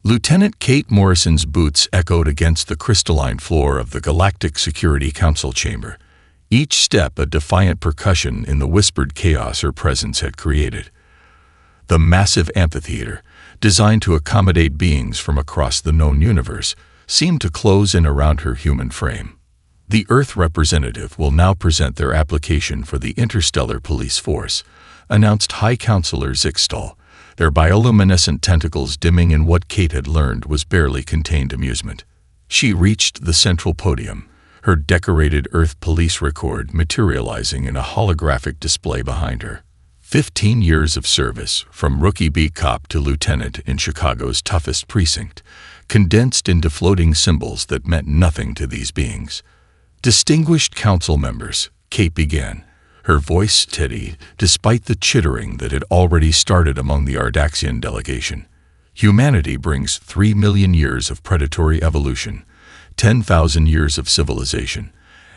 Lieutenant Kate Morrison's boots echoed against the crystalline floor of the Galactic Security Council chamber, each step a defiant percussion in the whispered chaos her presence had created. The massive amphitheater, designed to accommodate beings from across the known universe, seemed to close in around her human frame. The Earth representative will now present their application for the Interstellar Police Force, announced High Counselor Zixtal, their bioluminescent tentacles dimming in what Kate had learned was barely contained amusement. She reached the central podium, her decorated Earth police record materializing in a holographic display behind her. 15 years of service, from rookie beat cop to lieutenant in Chicago's toughest precinct, condensed into floating symbols that meant nothing to these beings. Distinguished council members, Kate began, her voice steady despite the chittering that had already started among the Ardaxian delegation. Humanity brings 3 million years of predatory evolution, 10,000 years of civilization,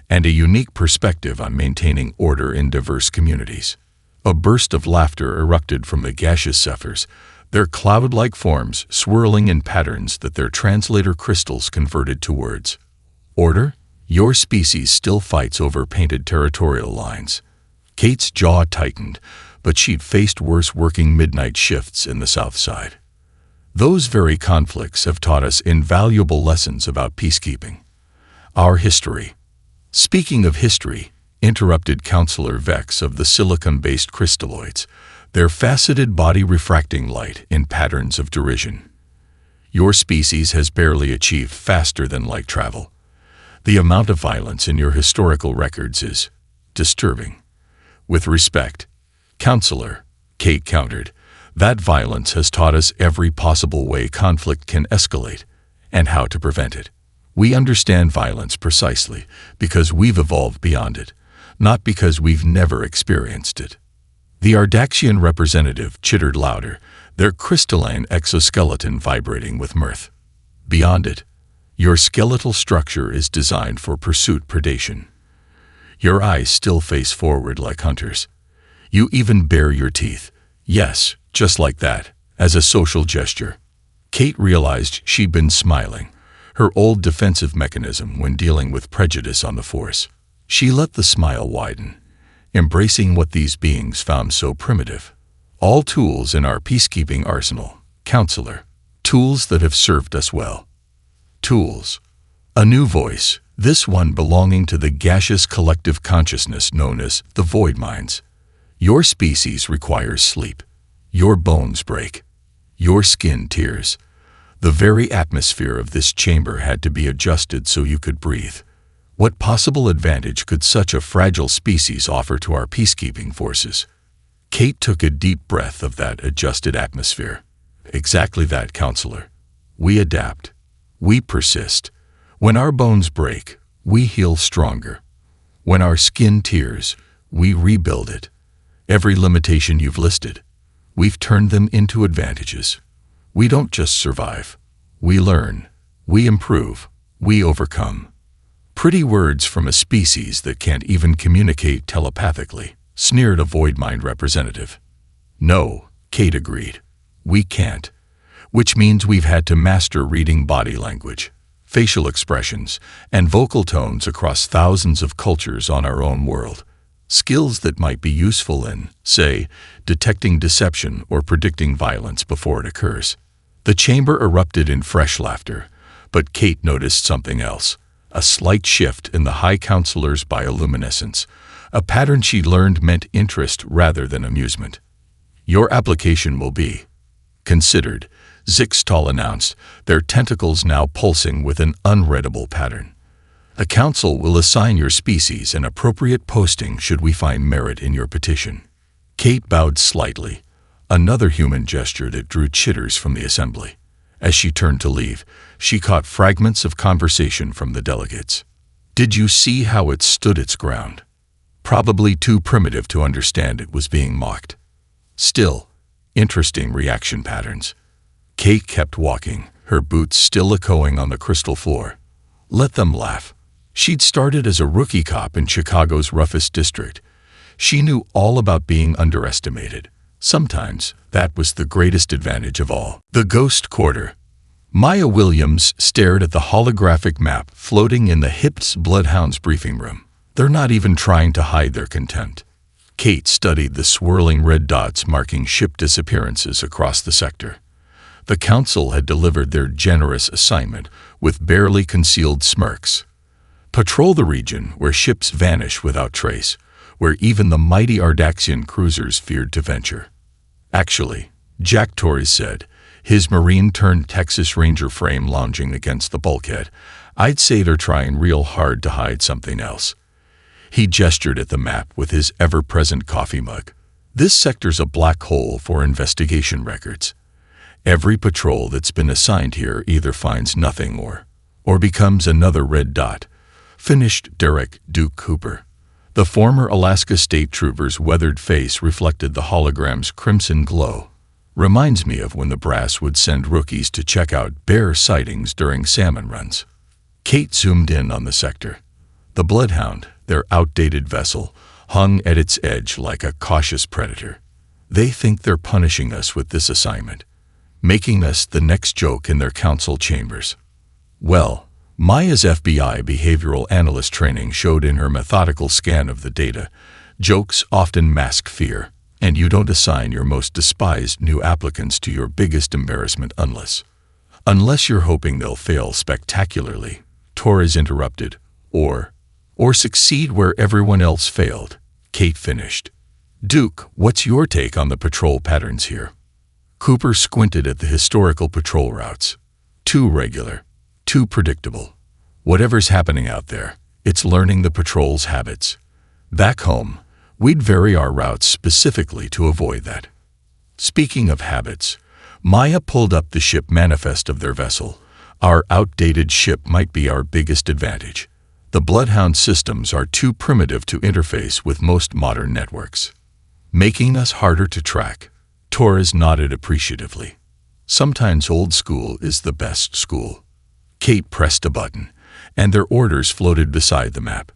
and a unique perspective on maintaining order in diverse communities. A burst of laughter erupted from the gaseous zephyrs, their cloud-like forms swirling in patterns that their translator crystals converted to words. Order? Your species still fights over painted territorial lines. Kate's jaw tightened, but she'd faced worse working midnight shifts in the South Side. Those very conflicts have taught us invaluable lessons about peacekeeping. Our history. Speaking of history, interrupted Counselor Vex of the silicon-based crystalloids, their faceted body refracting light in patterns of derision. Your species has barely achieved faster-than-light travel. The amount of violence in your historical records is disturbing. With respect, Counselor, Kate countered, that violence has taught us every possible way conflict can escalate and how to prevent it. We understand violence precisely because we've evolved beyond it, not because we've never experienced it. The Ardaxian representative chittered louder, their crystalline exoskeleton vibrating with mirth. Beyond it, your skeletal structure is designed for pursuit-predation. Your eyes still face forward like hunters. You even bare your teeth. Yes, just like that, as a social gesture. Kate realized she'd been smiling, her old defensive mechanism when dealing with prejudice on the force. She let the smile widen, embracing what these beings found so primitive. All tools in our peacekeeping arsenal, Counselor. Tools that have served us well. Tools. A new voice, this one belonging to the gaseous collective consciousness known as the Void Minds. Your species requires sleep. Your bones break. Your skin tears. The very atmosphere of this chamber had to be adjusted so you could breathe. What possible advantage could such a fragile species offer to our peacekeeping forces? Kate took a deep breath of that adjusted atmosphere. Exactly that, Counselor. We adapt. We persist. When our bones break, we heal stronger. When our skin tears, we rebuild it. Every limitation you've listed, we've turned them into advantages. We don't just survive. We learn. We improve. We overcome. Pretty words from a species that can't even communicate telepathically, sneered a Void Mind representative. No, Kate agreed. We can't. Which means we've had to master reading body language, facial expressions, and vocal tones across thousands of cultures on our own world. Skills that might be useful in, say, detecting deception or predicting violence before it occurs. The chamber erupted in fresh laughter, but Kate noticed something else. A slight shift in the High Counselor's bioluminescence, a pattern she'd learned meant interest rather than amusement. Your application will be considered, Zixtal announced, their tentacles now pulsing with an unreadable pattern. The council will assign your species an appropriate posting should we find merit in your petition. Kate bowed slightly, another human gesture that drew chitters from the assembly. As she turned to leave, she caught fragments of conversation from the delegates. Did you see how it stood its ground? Probably too primitive to understand it was being mocked. Still, interesting reaction patterns. Kate kept walking, her boots still echoing on the crystal floor. Let them laugh. She'd started as a rookie cop in Chicago's roughest district. She knew all about being underestimated. Sometimes, that was the greatest advantage of all. The Ghost Quarter. Maya Williams stared at the holographic map floating in the HFY Bloodhound's briefing room. They're not even trying to hide their contempt. Kate studied the swirling red dots marking ship disappearances across the sector. The council had delivered their generous assignment with barely concealed smirks. Patrol the region where ships vanish without trace, where even the mighty Ardaxian cruisers feared to venture. Actually, Jack Torres said, his Marine-turned-Texas Ranger frame lounging against the bulkhead, I'd say they're trying real hard to hide something else. He gestured at the map with his ever-present coffee mug. This sector's a black hole for investigation records. Every patrol that's been assigned here either finds nothing or becomes another red dot, finished Derek Duke Cooper. The former Alaska State Trooper's weathered face reflected the hologram's crimson glow. Reminds me of when the brass would send rookies to check out bear sightings during salmon runs. Kate zoomed in on the sector. The Bloodhound, their outdated vessel, hung at its edge like a cautious predator. They think they're punishing us with this assignment, making us the next joke in their council chambers. Well, Maya's FBI behavioral analyst training showed in her methodical scan of the data, jokes often mask fear, and you don't assign your most despised new applicants to your biggest embarrassment unless you're hoping they'll fail spectacularly, Torres interrupted, or succeed where everyone else failed, Kate finished. Duke, what's your take on the patrol patterns here? Cooper squinted at the historical patrol routes. Too regular, too predictable. Whatever's happening out there, it's learning the patrol's habits. Back home, we'd vary our routes specifically to avoid that. Speaking of habits, Maya pulled up the ship manifest of their vessel. Our outdated ship might be our biggest advantage. The Bloodhound systems are too primitive to interface with most modern networks, making us harder to track. Torres nodded appreciatively. Sometimes old school is the best school. Kate pressed a button, and their orders floated beside the map.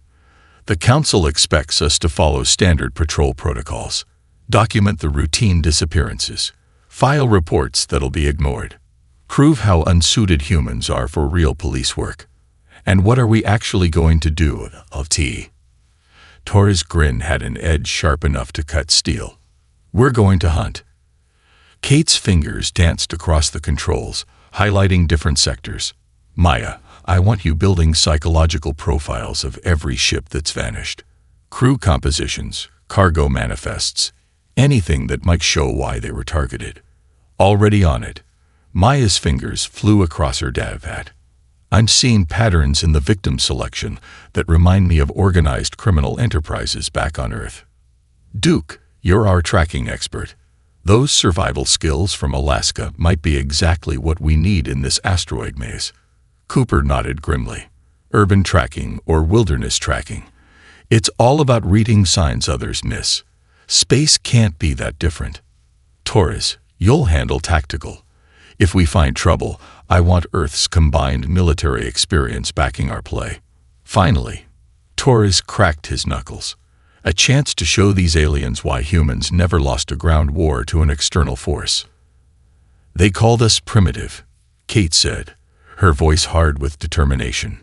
The council expects us to follow standard patrol protocols, document the routine disappearances, file reports that'll be ignored, prove how unsuited humans are for real police work. And what are we actually going to do, LT? Torres' grin had an edge sharp enough to cut steel. We're going to hunt. Kate's fingers danced across the controls, highlighting different sectors. Maya, I want you building psychological profiles of every ship that's vanished. Crew compositions, cargo manifests, anything that might show why they were targeted. Already on it. Maya's fingers flew across her datapad. I'm seeing patterns in the victim selection that remind me of organized criminal enterprises back on Earth. Duke, you're our tracking expert. Those survival skills from Alaska might be exactly what we need in this asteroid maze. Cooper nodded grimly. Urban tracking or wilderness tracking. It's all about reading signs others miss. Space can't be that different. Torres, you'll handle tactical. If we find trouble, I want Earth's combined military experience backing our play. Finally, Torres cracked his knuckles. A chance to show these aliens why humans never lost a ground war to an external force. They called us primitive, Kate said, her voice hard with determination.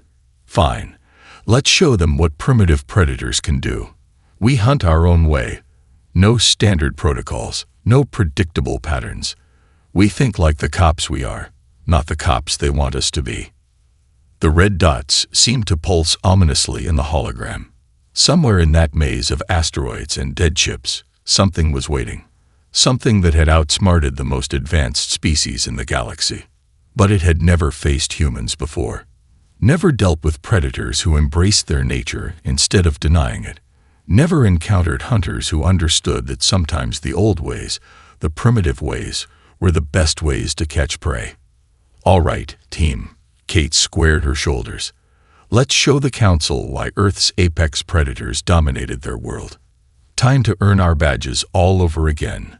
Fine. Let's show them what primitive predators can do. We hunt our own way. No standard protocols, no predictable patterns. We think like the cops we are, not the cops they want us to be. The red dots seemed to pulse ominously in the hologram. Somewhere in that maze of asteroids and dead ships, something was waiting. Something that had outsmarted the most advanced species in the galaxy. But it had never faced humans before. Never dealt with predators who embraced their nature instead of denying it. Never encountered hunters who understood that sometimes the old ways, the primitive ways, were the best ways to catch prey. All right, team. Kate squared her shoulders. Let's show the Council why Earth's apex predators dominated their world. Time to earn our badges all over again.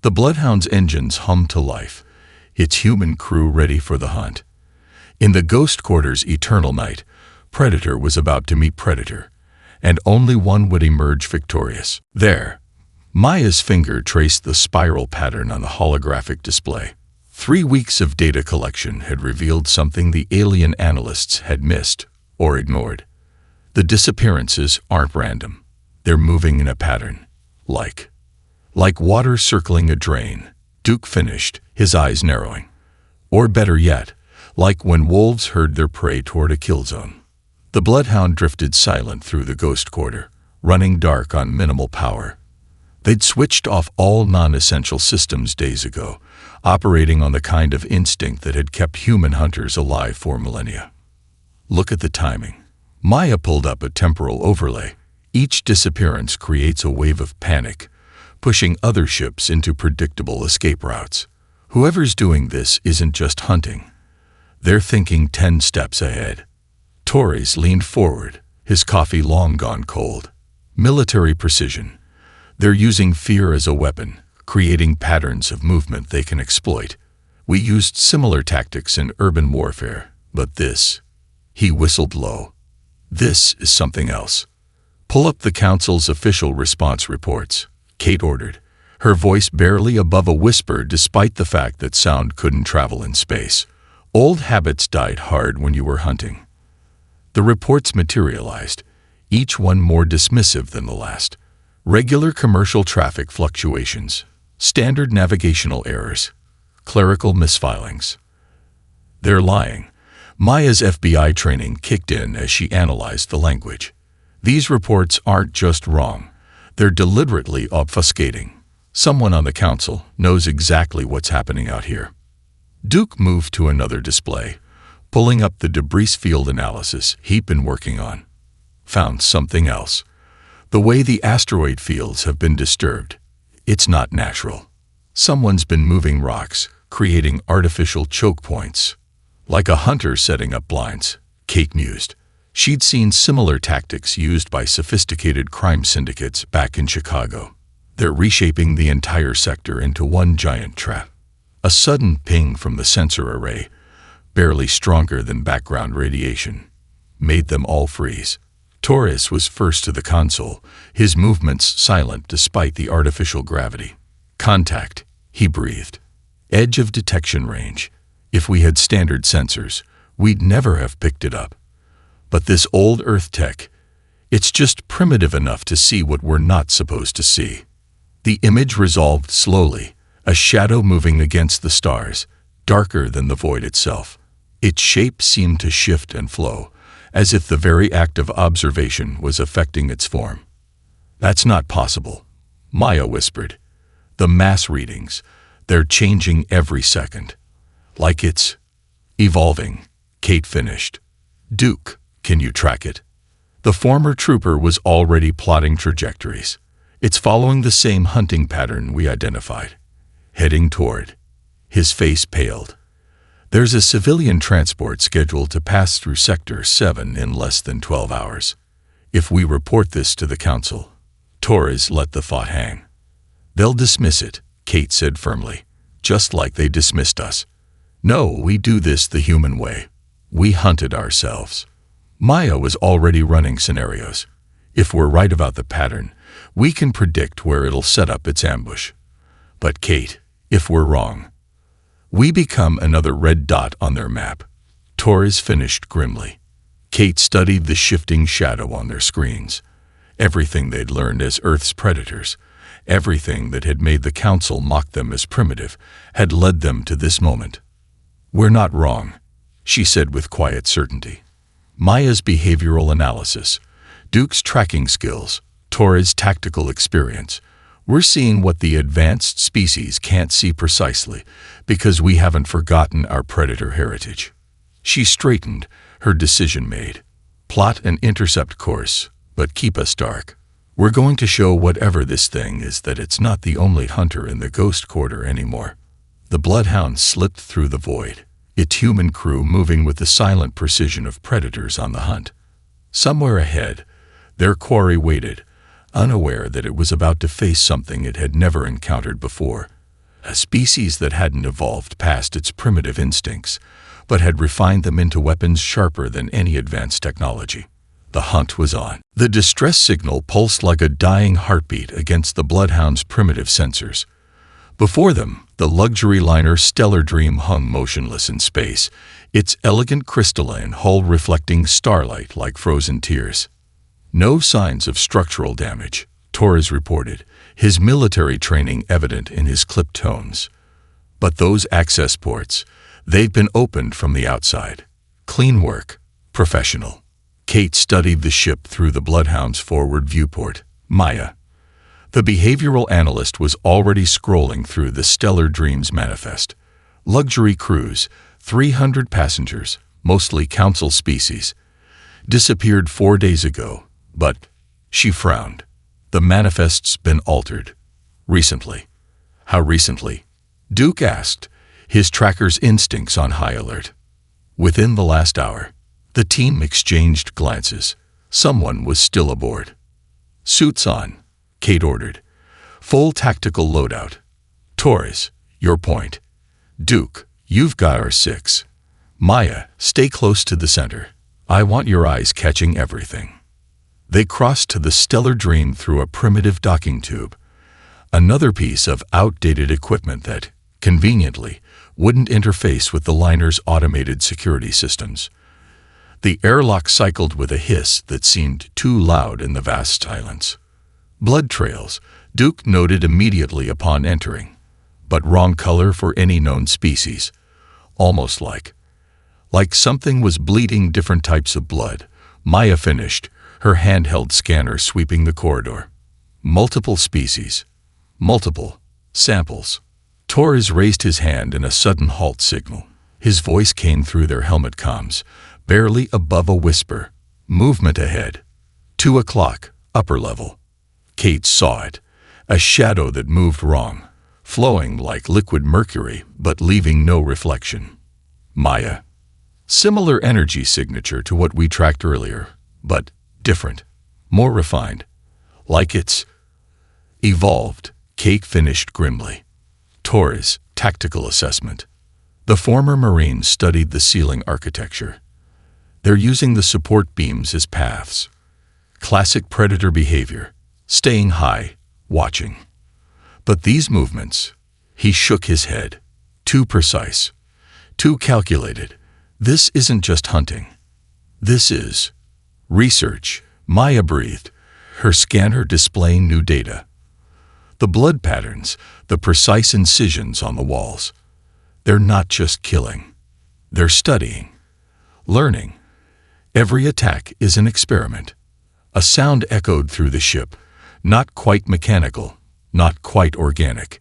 The Bloodhound's engines hummed to life, its human crew ready for the hunt. In the Ghost Quarter's eternal night, Predator was about to meet Predator, and only one would emerge victorious. There, Maya's finger traced the spiral pattern on the holographic display. 3 weeks of data collection had revealed something the alien analysts had missed or ignored. The disappearances aren't random. They're moving in a pattern. Like water circling a drain, Duke finished, his eyes narrowing. Or better yet, like when wolves herd their prey toward a kill zone. The bloodhound drifted silent through the ghost quarter, running dark on minimal power. They'd switched off all non-essential systems days ago, operating on the kind of instinct that had kept human hunters alive for millennia. Look at the timing. Maya pulled up a temporal overlay. Each disappearance creates a wave of panic, pushing other ships into predictable escape routes. Whoever's doing this isn't just hunting. They're thinking 10 steps ahead. Torres leaned forward, his coffee long gone cold. Military precision. They're using fear as a weapon, creating patterns of movement they can exploit. We used similar tactics in urban warfare, but this, he whistled low. This is something else. Pull up the Council's official response reports, Kate ordered, her voice barely above a whisper despite the fact that sound couldn't travel in space. Old habits died hard when you were hunting. The reports materialized, each one more dismissive than the last. Regular commercial traffic fluctuations, standard navigational errors, clerical misfilings. They're lying. Maya's FBI training kicked in as she analyzed the language. These reports aren't just wrong, they're deliberately obfuscating. Someone on the Council knows exactly what's happening out here. Duke moved to another display, pulling up the debris field analysis he'd been working on. Found something else. The way the asteroid fields have been disturbed. It's not natural. Someone's been moving rocks, creating artificial choke points. Like a hunter setting up blinds, Kate mused. She'd seen similar tactics used by sophisticated crime syndicates back in Chicago. They're reshaping the entire sector into one giant trap. A sudden ping from the sensor array, barely stronger than background radiation, made them all freeze. Torres was first to the console, his movements silent despite the artificial gravity. Contact, he breathed. Edge of detection range. If we had standard sensors, we'd never have picked it up. But this old Earth tech, it's just primitive enough to see what we're not supposed to see. The image resolved slowly, a shadow moving against the stars, darker than the void itself. Its shape seemed to shift and flow, as if the very act of observation was affecting its form. That's not possible, Maya whispered. The mass readings, they're changing every second. Like it's evolving, Kate finished. Duke, can you track it? The former trooper was already plotting trajectories. It's following the same hunting pattern we identified. Heading toward. His face paled. There's a civilian transport scheduled to pass through Sector 7 in less than 12 hours. If we report this to the Council, Torres let the thought hang. They'll dismiss it, Kate said firmly, just like they dismissed us. No, we do this the human way. We hunted ourselves. Maya was already running scenarios. If we're right about the pattern, we can predict where it'll set up its ambush. But Kate, if we're wrong, we become another red dot on their map. Torres finished grimly. Kate studied the shifting shadow on their screens. Everything they'd learned as Earth's predators, everything that had made the Council mock them as primitive, had led them to this moment. We're not wrong, she said with quiet certainty. Maya's behavioral analysis, Duke's tracking skills, Torres' tactical experience. We're seeing what the advanced species can't see precisely because we haven't forgotten our predator heritage. She straightened, her decision made. Plot an intercept course, but keep us dark. We're going to show whatever this thing is that it's not the only hunter in the ghost quarter anymore. The bloodhound slipped through the void, its human crew moving with the silent precision of predators on the hunt. Somewhere ahead, their quarry waited, unaware that it was about to face something it had never encountered before, a species that hadn't evolved past its primitive instincts, but had refined them into weapons sharper than any advanced technology. The hunt was on. The distress signal pulsed like a dying heartbeat against the bloodhound's primitive sensors. Before them, the luxury liner Stellar Dream hung motionless in space, its elegant crystalline hull reflecting starlight like frozen tears. No signs of structural damage, Torres reported, his military training evident in his clipped tones. But those access ports, they've been opened from the outside. Clean work, professional. Kate studied the ship through the Bloodhound's forward viewport. Maya. The behavioral analyst was already scrolling through the Stellar Dreams manifest. Luxury cruise, 300 passengers, mostly council species. Disappeared 4 days ago, but, she frowned. The manifest's been altered. Recently. How recently? Duke asked, his tracker's instincts on high alert. Within the last hour. The team exchanged glances. Someone was still aboard. Suits on, Kate ordered. Full tactical loadout. Torres, your point. Duke, you've got our 6. Maya, stay close to the center. I want your eyes catching everything. They crossed to the Stellar Dream through a primitive docking tube. Another piece of outdated equipment that, conveniently, wouldn't interface with the liner's automated security systems. The airlock cycled with a hiss that seemed too loud in the vast silence. Blood trails, Duke noted immediately upon entering, but wrong color for any known species. Almost like something was bleeding different types of blood. Maya finished, her handheld scanner sweeping the corridor. Multiple species. Multiple samples. Torres raised his hand in a sudden halt signal. His voice came through their helmet comms, barely above a whisper. Movement ahead. 2 o'clock, upper level. Kate saw it, a shadow that moved wrong, flowing like liquid mercury but leaving no reflection. Maya. Similar energy signature to what we tracked earlier, but different, more refined. Like it's evolved, Kate finished grimly. Torres, tactical assessment. The former Marines studied the ceiling architecture. They're using the support beams as paths. Classic predator behavior, staying high, watching. But these movements, he shook his head. Too precise, too calculated. This isn't just hunting. This is research. Maya breathed, her scanner displaying new data. The blood patterns, the precise incisions on the walls. They're not just killing. They're studying, learning. Every attack is an experiment. A sound echoed through the ship, not quite mechanical, not quite organic.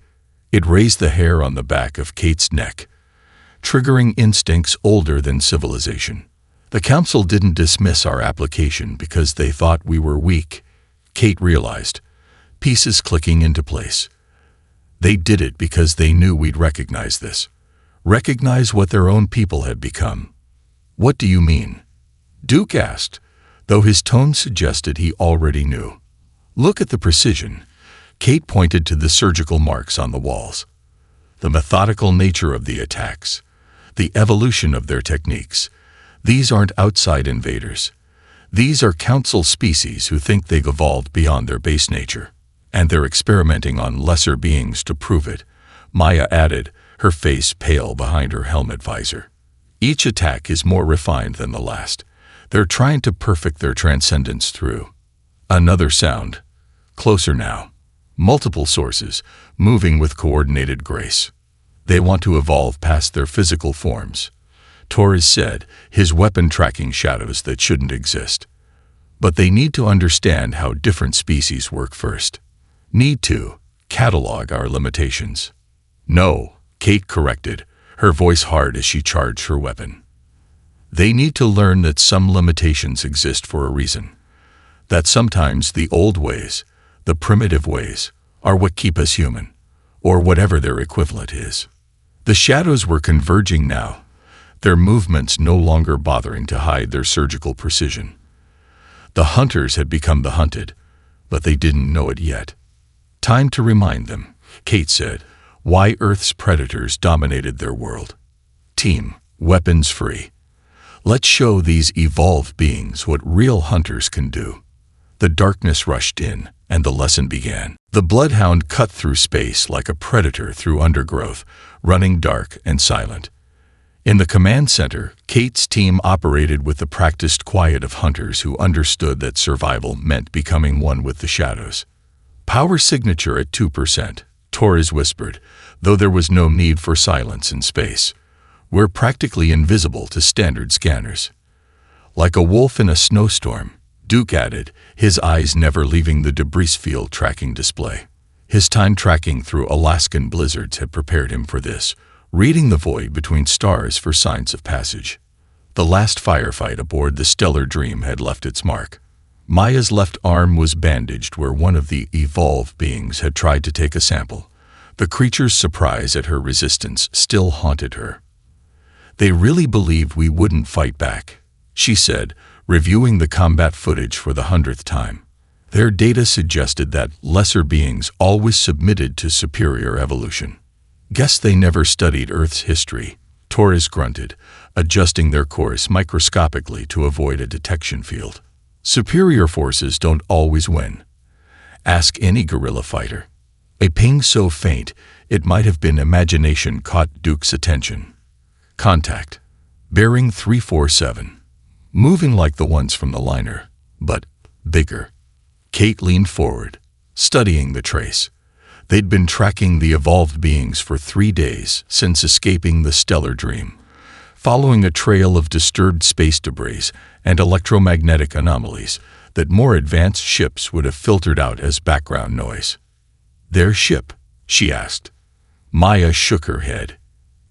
It raised the hair on the back of Kate's neck, triggering instincts older than civilization. The council didn't dismiss our application because they thought we were weak, Kate realized, pieces clicking into place. They did it because they knew we'd recognize this, recognize what their own people had become. What do you mean? Duke asked, though his tone suggested he already knew. Look at the precision. Kate pointed to the surgical marks on the walls. The methodical nature of the attacks, the evolution of their techniques. These aren't outside invaders. These are council species who think they've evolved beyond their base nature, and they're experimenting on lesser beings to prove it, Maya added, her face pale behind her helmet visor. Each attack is more refined than the last. They're trying to perfect their transcendence through. Another sound. Closer now. Multiple sources, moving with coordinated grace. They want to evolve past their physical forms, Torres said, his weapon tracking shadows that shouldn't exist. But they need to understand how different species work first. Need to catalog our limitations. No, Kate corrected, her voice hard as she charged her weapon. They need to learn that some limitations exist for a reason. That sometimes the old ways, the primitive ways, are what keep us human, or whatever their equivalent is. The shadows were converging now, their movements no longer bothering to hide their surgical precision. The hunters had become the hunted, but they didn't know it yet. Time to remind them, Kate said, why Earth's predators dominated their world. Team, weapons free. Let's show these evolved beings what real hunters can do. The darkness rushed in, and the lesson began. The bloodhound cut through space like a predator through undergrowth, running dark and silent. In the command center, Kate's team operated with the practiced quiet of hunters who understood that survival meant becoming one with the shadows. "Power signature at 2%, Torres whispered, though there was no need for silence in space. "We're practically invisible to standard scanners." "Like a wolf in a snowstorm," Duke added, his eyes never leaving the debris field tracking display. His time tracking through Alaskan blizzards had prepared him for this, reading the void between stars for signs of passage. The last firefight aboard the Stellar Dream had left its mark. Maya's left arm was bandaged where one of the evolved beings had tried to take a sample. The creature's surprise at her resistance still haunted her. "They really believed we wouldn't fight back," she said, reviewing the combat footage for the 100th time. "Their data suggested that lesser beings always submitted to superior evolution." "Guess they never studied Earth's history," Torres grunted, adjusting their course microscopically to avoid a detection field. "Superior forces don't always win. Ask any guerrilla fighter." A ping so faint, it might have been imagination caught Duke's attention. "Contact. Bearing 347. Moving like the ones from the liner, but bigger." Kate leaned forward, studying the trace. They'd been tracking the evolved beings for 3 days since escaping the Stellar Dream, following a trail of disturbed space debris and electromagnetic anomalies that more advanced ships would have filtered out as background noise. "Their ship?" she asked. Maya shook her head.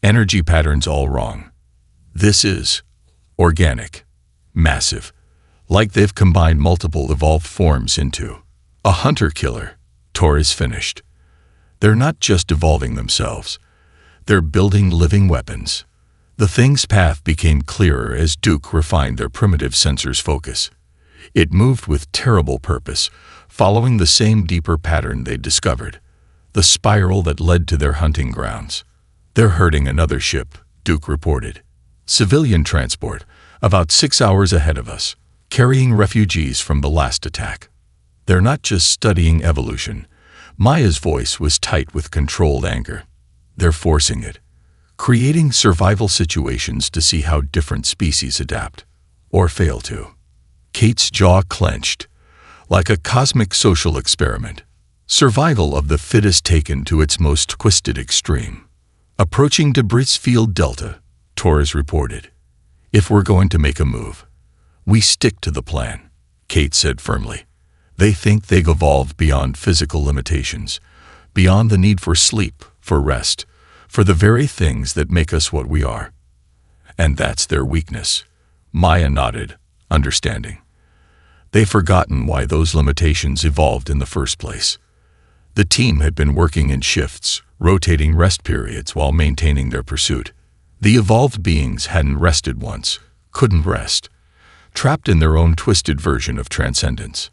"Energy patterns all wrong. This is organic. Massive. Like they've combined multiple evolved forms into a hunter-killer," Torres finished. "They're not just evolving themselves. They're building living weapons." The thing's path became clearer as Duke refined their primitive sensor's focus. It moved with terrible purpose, following the same deeper pattern they'd discovered, the spiral that led to their hunting grounds. "They're hurting another ship," Duke reported. "Civilian transport, about 6 hours ahead of us, carrying refugees from the last attack. They're not just studying evolution." Maya's voice was tight with controlled anger. "They're forcing it, creating survival situations to see how different species adapt, or fail to." Kate's jaw clenched, like a cosmic social experiment. Survival of the fittest taken to its most twisted extreme. "Approaching debris field delta," Torres reported. "If we're going to make a move, we stick to the plan," Kate said firmly. "They think they've evolved beyond physical limitations, beyond the need for sleep, for rest, for the very things that make us what we are. And that's their weakness." Maya nodded, understanding. They've forgotten why those limitations evolved in the first place. The team had been working in shifts, rotating rest periods while maintaining their pursuit. The evolved beings hadn't rested once, couldn't rest, trapped in their own twisted version of transcendence.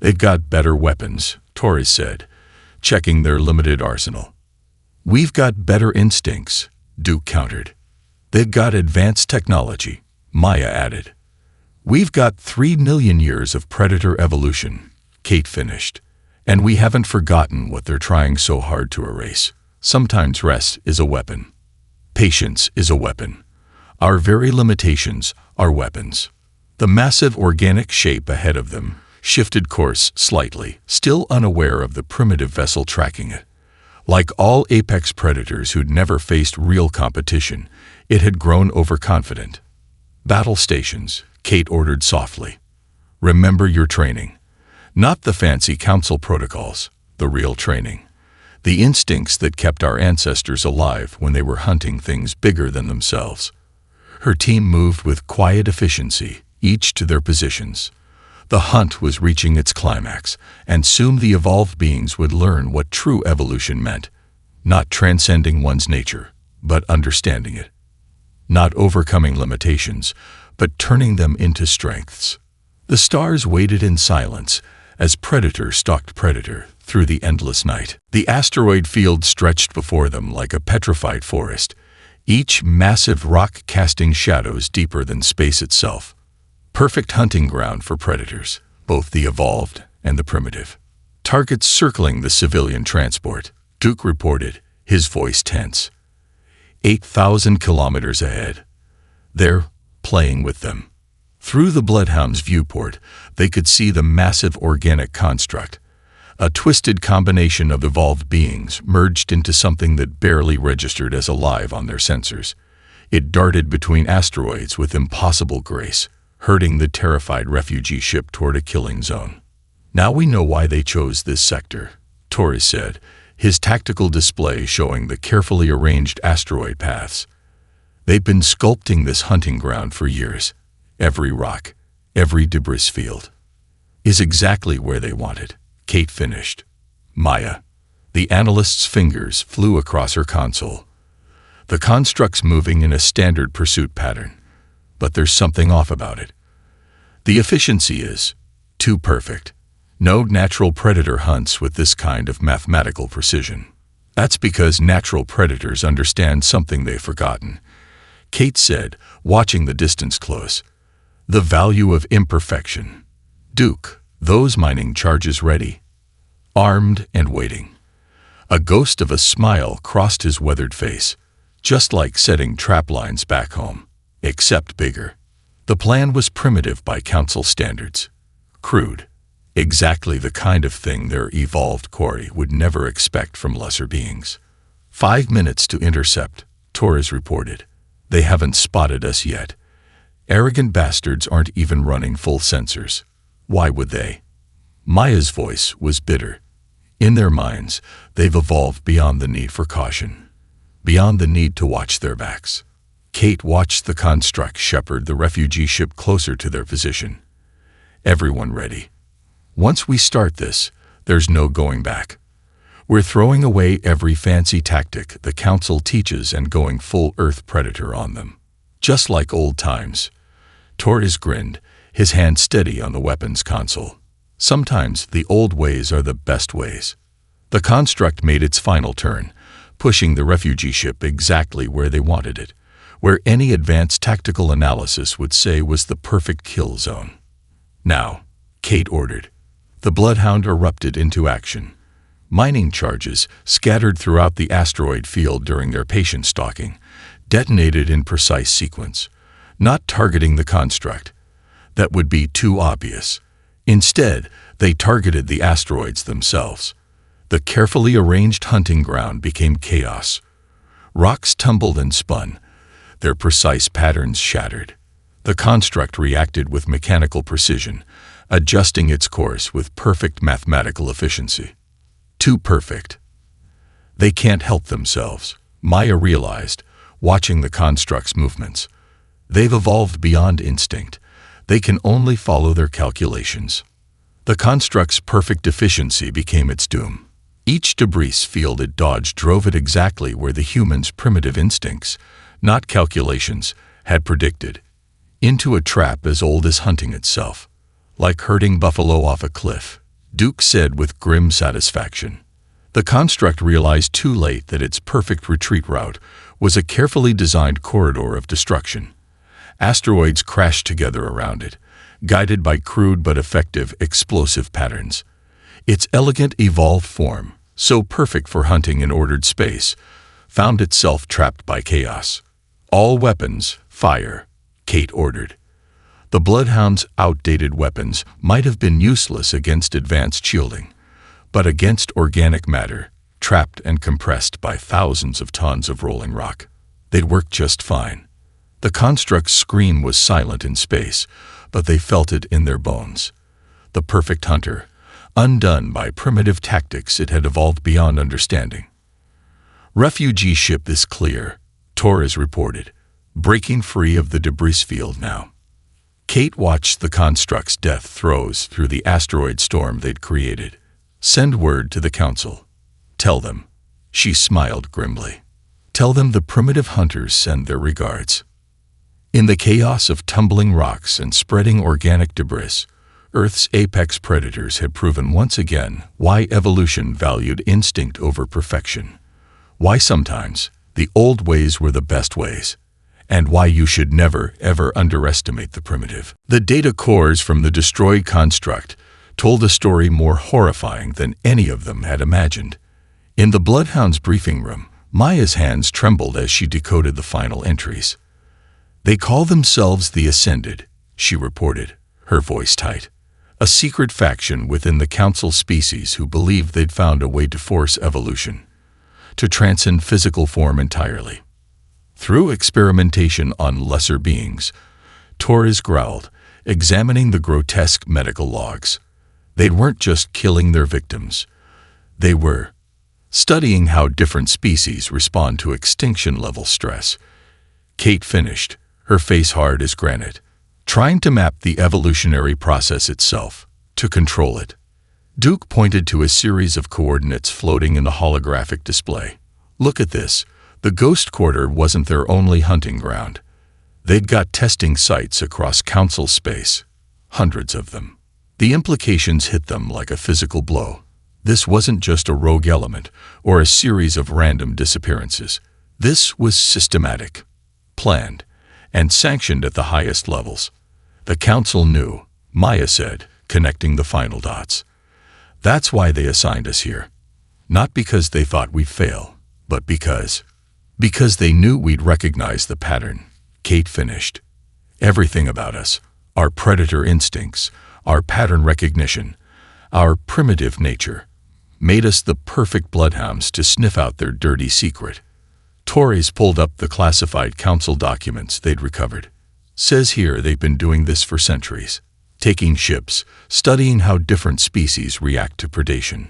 "They've got better weapons," Torres said, checking their limited arsenal. "We've got better instincts," Duke countered. "They've got advanced technology," Maya added. "We've got 3 million years of predator evolution," Kate finished. "And we haven't forgotten what they're trying so hard to erase. Sometimes rest is a weapon. Patience is a weapon. Our very limitations are weapons." The massive organic shape ahead of them shifted course slightly, still unaware of the primitive vessel tracking it. Like all apex predators who'd never faced real competition, it had grown overconfident. "Battle stations," Kate ordered softly. "Remember your training. Not the fancy council protocols, the real training. The instincts that kept our ancestors alive when they were hunting things bigger than themselves." Her team moved with quiet efficiency, each to their positions. The hunt was reaching its climax, and soon the evolved beings would learn what true evolution meant. Not transcending one's nature, but understanding it. Not overcoming limitations, but turning them into strengths. The stars waited in silence as predator stalked predator through the endless night. The asteroid field stretched before them like a petrified forest, each massive rock casting shadows deeper than space itself. Perfect hunting ground for predators, both the evolved and the primitive. Targets circling the civilian transport, Duke reported, his voice tense. 8,000 kilometers ahead. They're playing with them. Through the Bloodhound's viewport, they could see the massive organic construct, a twisted combination of evolved beings merged into something that barely registered as alive on their sensors. It darted between asteroids with impossible grace, herding the terrified refugee ship toward a killing zone. Now we know why they chose this sector, Torres said, his tactical display showing the carefully arranged asteroid paths. They've been sculpting this hunting ground for years. Every rock, every debris field is exactly where they want it, Kate finished. Maya. The analyst's fingers flew across her console. The construct's moving in a standard pursuit pattern, but there's something off about it. The efficiency is too perfect. No natural predator hunts with this kind of mathematical precision. That's because natural predators understand something they've forgotten, Kate said, watching the distance close. The value of imperfection. Duke, those mining charges ready. Armed and waiting. A ghost of a smile crossed his weathered face, just like setting trap lines back home, except bigger. The plan was primitive by council standards. Crude. Exactly the kind of thing their evolved quarry would never expect from lesser beings. 5 minutes to intercept, Torres reported. They haven't spotted us yet. Arrogant bastards aren't even running full sensors. Why would they? Maya's voice was bitter. In their minds, they've evolved beyond the need for caution, beyond the need to watch their backs. Kate watched the construct shepherd the refugee ship closer to their position. Everyone ready. Once we start this, there's no going back. We're throwing away every fancy tactic the Council teaches and going full Earth Predator on them. Just like old times. Torres grinned, his hand steady on the weapons console. Sometimes the old ways are the best ways. The construct made its final turn, pushing the refugee ship exactly where they wanted it, where any advanced tactical analysis would say was the perfect kill zone. Now, Kate ordered. The Bloodhound erupted into action. Mining charges, scattered throughout the asteroid field during their patient stalking, detonated in precise sequence, not targeting the construct. That would be too obvious. Instead, they targeted the asteroids themselves. The carefully arranged hunting ground became chaos. Rocks tumbled and spun, their precise patterns shattered. The construct reacted with mechanical precision, adjusting its course with perfect mathematical efficiency. Too perfect. They can't help themselves, Maya realized, watching the construct's movements. They've evolved beyond instinct. They can only follow their calculations. The construct's perfect efficiency became its doom. Each debris field it dodged drove it exactly where the human's primitive instincts, not calculations, had predicted. Into a trap as old as hunting itself. Like herding buffalo off a cliff, Duke said with grim satisfaction. The construct realized too late that its perfect retreat route was a carefully designed corridor of destruction. Asteroids crashed together around it, guided by crude but effective explosive patterns. Its elegant evolved form, so perfect for hunting in ordered space, found itself trapped by chaos. All weapons, fire, Kate ordered. The Bloodhound's outdated weapons might have been useless against advanced shielding, but against organic matter, trapped and compressed by thousands of tons of rolling rock, they'd work just fine. The construct's scream was silent in space, but they felt it in their bones. The perfect hunter, undone by primitive tactics it had evolved beyond understanding. Refugee ship is clear, Torres reported, breaking free of the debris field now. Kate watched the construct's death throes through the asteroid storm they'd created. Send word to the Council. Tell them. She smiled grimly. Tell them the primitive hunters send their regards. In the chaos of tumbling rocks and spreading organic debris, Earth's apex predators had proven once again why evolution valued instinct over perfection. Why sometimes the old ways were the best ways. And why you should never, ever underestimate the primitive. The data cores from the destroyed construct told a story more horrifying than any of them had imagined. In the Bloodhound's briefing room, Maya's hands trembled as she decoded the final entries. "They call themselves the Ascended," she reported, her voice tight. "A secret faction within the Council species who believed they'd found a way to force evolution, to transcend physical form entirely. Through experimentation on lesser beings," Torres growled, examining the grotesque medical logs. "They weren't just killing their victims. They were studying how different species respond to extinction-level stress." Kate finished, her face hard as granite, trying to map the evolutionary process itself, to control it. Duke pointed to a series of coordinates floating in the holographic display. "Look at this. The Ghost Quarter wasn't their only hunting ground. They'd got testing sites across Council space, hundreds of them. The implications hit them like a physical blow. This wasn't just a rogue element or a series of random disappearances. This was systematic, planned, and sanctioned at the highest levels. The Council knew," Maya said, connecting the final dots. "That's why they assigned us here. Not because they thought we'd fail, but because they knew we'd recognize the pattern," Kate finished. "Everything about us, our predator instincts, our pattern recognition, our primitive nature, made us the perfect bloodhounds to sniff out their dirty secret." Torres pulled up the classified Council documents they'd recovered. "Says here they've been doing this for centuries, taking ships, studying how different species react to predation,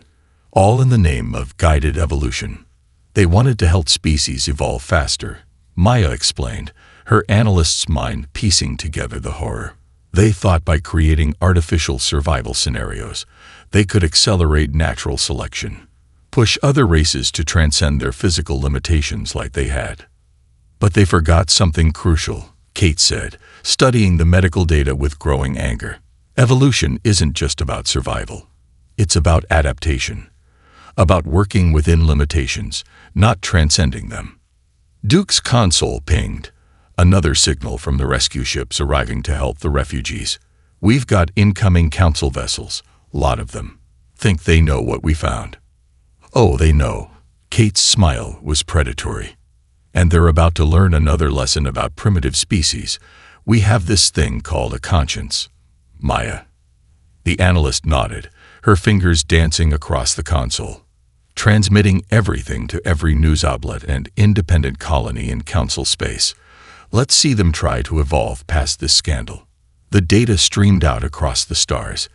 all in the name of guided evolution. They wanted to help species evolve faster," Maya explained, her analyst's mind piecing together the horror. "They thought by creating artificial survival scenarios, they could accelerate natural selection, push other races to transcend their physical limitations like they had. But they forgot something crucial," Kate said, studying the medical data with growing anger. "Evolution isn't just about survival. It's about adaptation, about working within limitations, not transcending them." Duke's console pinged, another signal from the rescue ships arriving to help the refugees. "We've got incoming Council vessels, lot of them. Think they know what we found." "Oh, they know." Kate's smile was predatory. "And they're about to learn another lesson about primitive species. We have this thing called a conscience." "Maya." The analyst nodded, her fingers dancing across the console, transmitting everything to every news outlet and independent colony in Council space. "Let's see them try to evolve past this scandal." The data streamed out across the stars,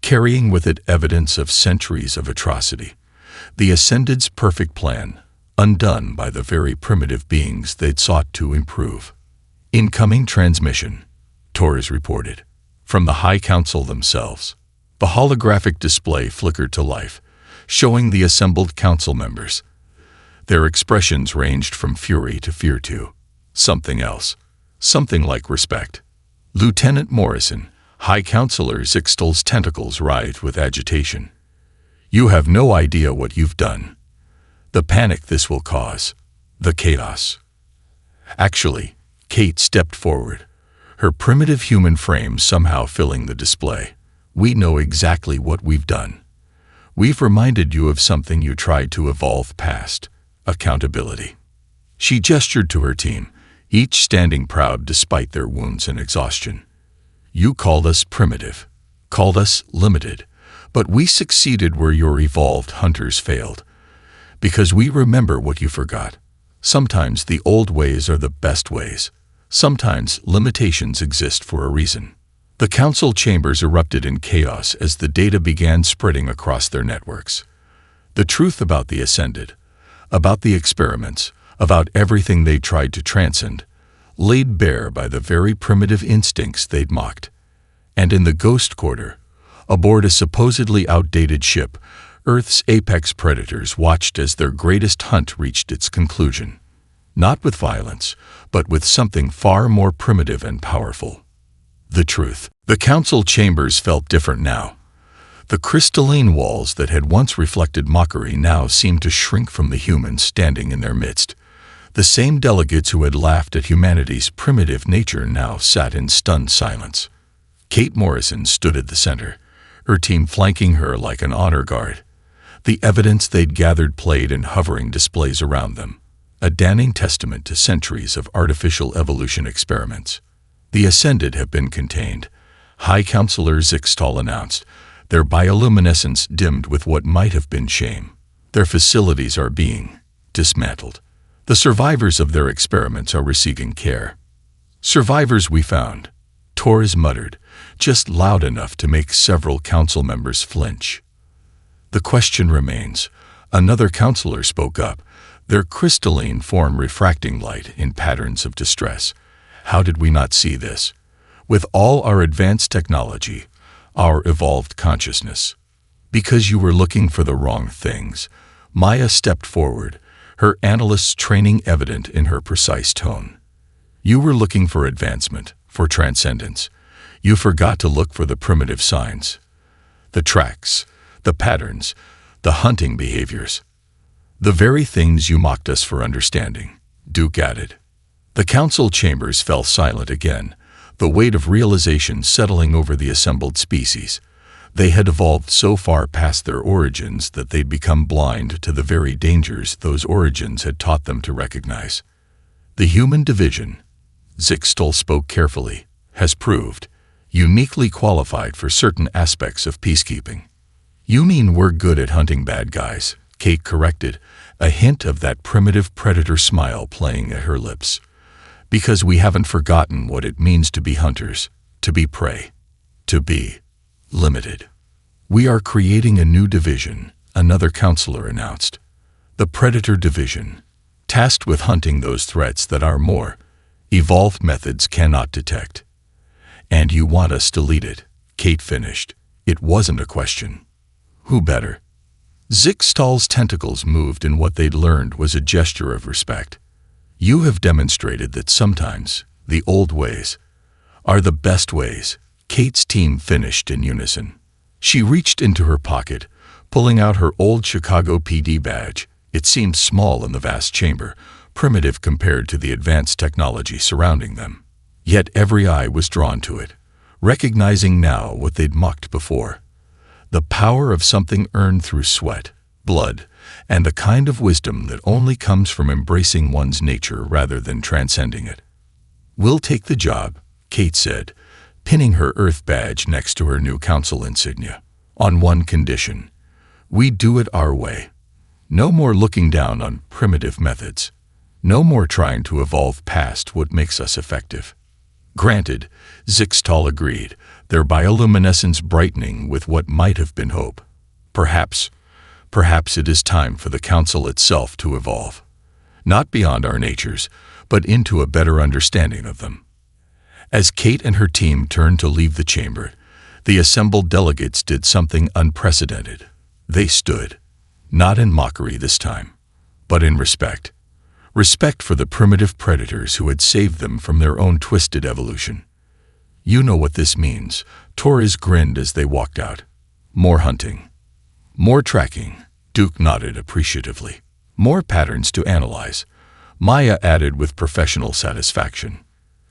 carrying with it evidence of centuries of atrocity. The Ascended's perfect plan, undone by the very primitive beings they'd sought to improve. "Incoming transmission," Torres reported, from the High Council themselves. The holographic display flickered to life, showing the assembled Council members. Their expressions ranged from fury to fear to something else, something like respect. Lieutenant Morrison, High Counselor Zixtal's tentacles writhed with agitation. "You have no idea what you've done. The panic this will cause. The chaos." Actually, Kate stepped forward, her primitive human frame somehow filling the display. "We know exactly what we've done. We've reminded you of something you tried to evolve past: accountability." She gestured to her team, each standing proud despite their wounds and exhaustion. "You called us primitive, called us limited, but we succeeded where your evolved hunters failed. Because we remember what you forgot. Sometimes the old ways are the best ways. Sometimes limitations exist for a reason." The Council chambers erupted in chaos as the data began spreading across their networks. The truth about the Ascended, about the experiments, about everything they tried to transcend, laid bare by the very primitive instincts they'd mocked. And in the Ghost Quarter, aboard a supposedly outdated ship, Earth's apex predators watched as their greatest hunt reached its conclusion. Not with violence, but with something far more primitive and powerful. The truth. The Council chambers felt different now. The crystalline walls that had once reflected mockery now seemed to shrink from the humans standing in their midst. The same delegates who had laughed at humanity's primitive nature now sat in stunned silence. Kate Morrison stood at the center, her team flanking her like an honor guard. The evidence they'd gathered played in hovering displays around them, a damning testament to centuries of artificial evolution experiments. The Ascended have been contained, High Counselor Zixtal announced, their bioluminescence dimmed with what might have been shame. Their facilities are being dismantled. The survivors of their experiments are receiving care. Survivors we found, Torres muttered, just loud enough to make several council members flinch. The question remains. Another counselor spoke up, their crystalline form refracting light in patterns of distress. How did we not see this? With all our advanced technology, our evolved consciousness. Because you were looking for the wrong things. Maya stepped forward, her analyst's training evident in her precise tone. You were looking for advancement, for transcendence. You forgot to look for the primitive signs. The tracks, the patterns, the hunting behaviors. The very things you mocked us for understanding, Duke added. The council chambers fell silent again, the weight of realization settling over the assembled species. They had evolved so far past their origins that they'd become blind to the very dangers those origins had taught them to recognize. The human division, Zixtal spoke carefully, has proved uniquely qualified for certain aspects of peacekeeping. You mean we're good at hunting bad guys, Kate corrected, a hint of that primitive predator smile playing at her lips. Because we haven't forgotten what it means to be hunters, to be prey, to be limited. We are creating a new division, another counselor announced. The Predator Division, tasked with hunting those threats that our more evolved methods cannot detect. And you want us to lead it, Kate finished. It wasn't a question. Who better? Zixtal's tentacles moved in what they'd learned was a gesture of respect. You have demonstrated that sometimes the old ways are the best ways, Kate's team finished in unison. She reached into her pocket, pulling out her old Chicago PD badge. It seemed small in the vast chamber, primitive compared to the advanced technology surrounding them. Yet every eye was drawn to it, recognizing now what they'd mocked before. The power of something earned through sweat, blood, and the kind of wisdom that only comes from embracing one's nature rather than transcending it. We'll take the job, Kate said, pinning her Earth badge next to her new council insignia. On one condition. We do it our way. No more looking down on primitive methods. No more trying to evolve past what makes us effective. Granted, Zixtal agreed, their bioluminescence brightening with what might have been hope. Perhaps it is time for the council itself to evolve. Not beyond our natures, but into a better understanding of them. As Kate and her team turned to leave the chamber, the assembled delegates did something unprecedented. They stood, not in mockery this time, but in respect. Respect for the primitive predators who had saved them from their own twisted evolution. You know what this means, Torres grinned as they walked out. More hunting. More tracking, Duke nodded appreciatively. More patterns to analyze, Maya added with professional satisfaction.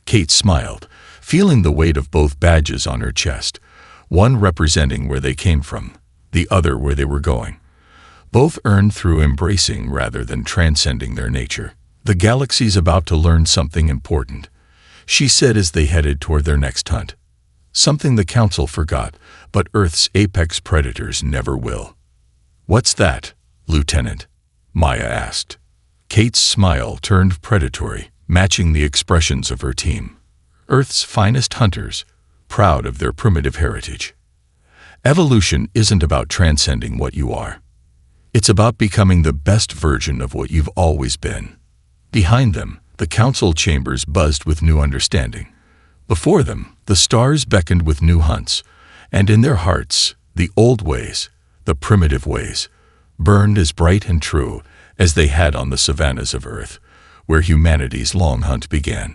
Kate smiled, feeling the weight of both badges on her chest, one representing where they came from, the other where they were going. Both earned through embracing rather than transcending their nature. The galaxy's about to learn something important, she said as they headed toward their next hunt. Something the council forgot, but Earth's apex predators never will. What's that, Lieutenant? Maya asked. Kate's smile turned predatory, matching the expressions of her team. Earth's finest hunters, proud of their primitive heritage. Evolution isn't about transcending what you are. It's about becoming the best version of what you've always been. Behind them, the council chambers buzzed with new understanding. Before them, the stars beckoned with new hunts, and in their hearts, the old ways, the primitive ways, burned as bright and true as they had on the savannas of Earth, where humanity's long hunt began.